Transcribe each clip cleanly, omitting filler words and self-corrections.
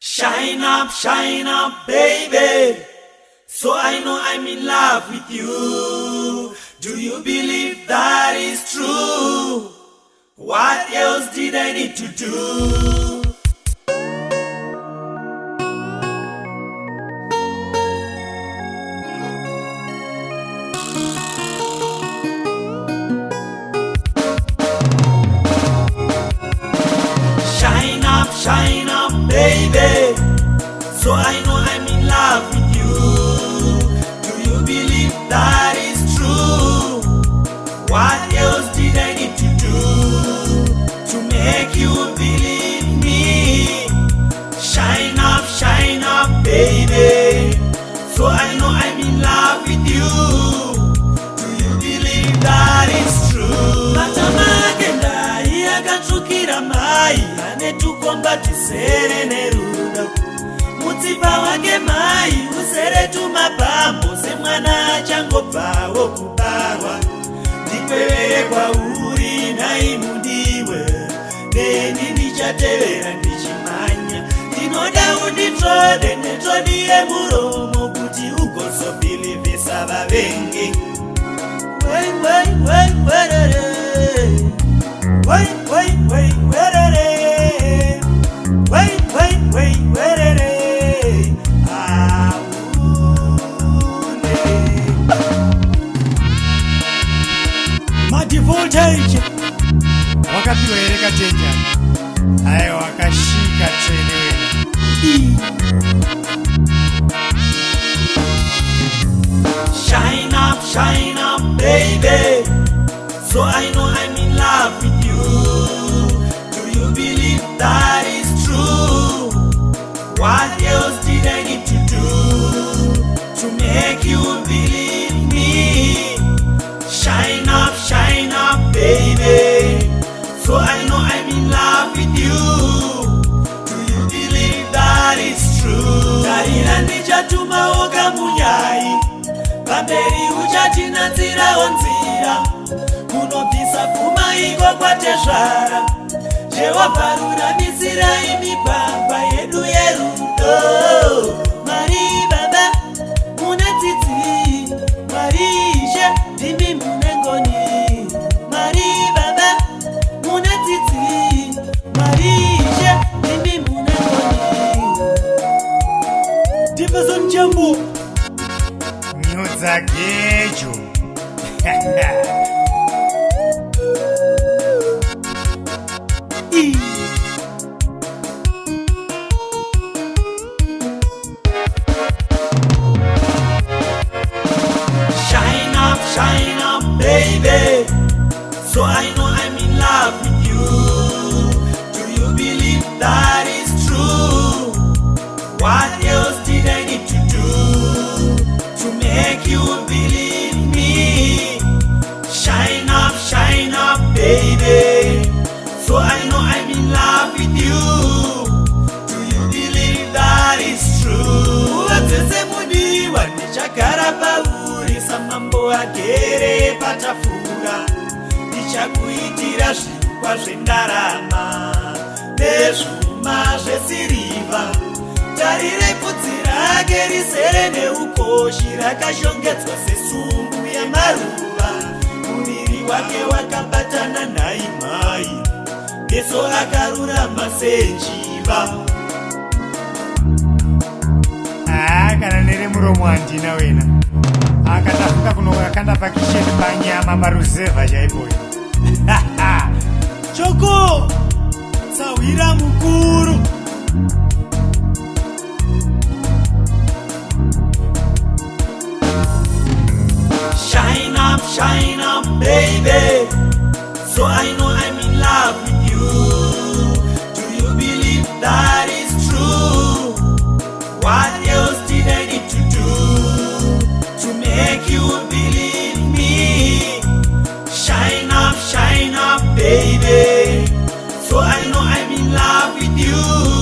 Shine up, baby. So I know I'm in love with you. Do you believe that is true? What else did I need to do? Shine up, baby. So I know I'm in love with you. Do you believe that is true? What else did I need to do to make you believe me? Shine up, baby. So I know I'm in love with you. Do you believe that is true? Matamagenda yakatsvukira mai anetukomba twisere nerudo. Mutsipa wake mai usere tumapambo semwana achangobvawo kubarwa. Ndikwevere kwauri nhai mundiwe, neni ndichatevera ndichimanya. Ndinoda unditsvode netsvodi yemuromo kuti ugozobilivhisa vavengi. Voltage wakapiwa here katenja ayo wakashika treni wena. Shine up, baby. So I know I'm in love with you. Do you believe that is true? What else did I need to do to make you believe me? Shine up, baby. So I know I'm in love with you. Do you believe that is true? Tarira ndichatuma woga munyai, pamberi uchatinatsirawo nzira, kunobvisa pfuma iko kwatezvara. Jehovha ruramisira migwagwa yedu yerudo. Mwari Baba mune tsitsi, Mwari Ishe ndimi mune ngoni. Mwari Baba mune tsitsi, Mwari Ishe ndimi mune ngoni. Different Jambu Nyuza Gejo. Shine up, baby. So I know I'm in love with you. Do you believe that is true? What else did I need to do to make you believe me? Shine up, baby. So I know I'm in love with you. Do you believe that is true? Uvatsese mudiwa ndichagara pauri samambo agere patafura. Ndichakuitira zvikwa zvendarama nezvuma zvesirivha. Tarire bvudzi rake rizere neukoshi rakashongedzwa sesumbu yemaruva. Muviri wake wakabatana naimai, meso akarurama senjiva. Kana nere muromo handina wena akatafuka kunokakanda pakisheni panyama maruzevha chaipoyo. Choko tsawira mukuru. Shine up, baby. So I know I'm in love with you. Do you believe that is true? What else did I need to do to make you believe me? Shine up, baby. So I know I'm in love with you.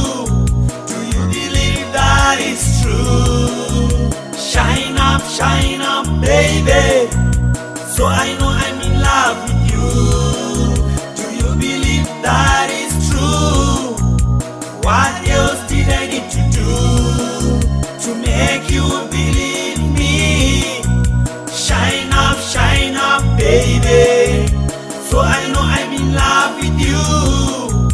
you.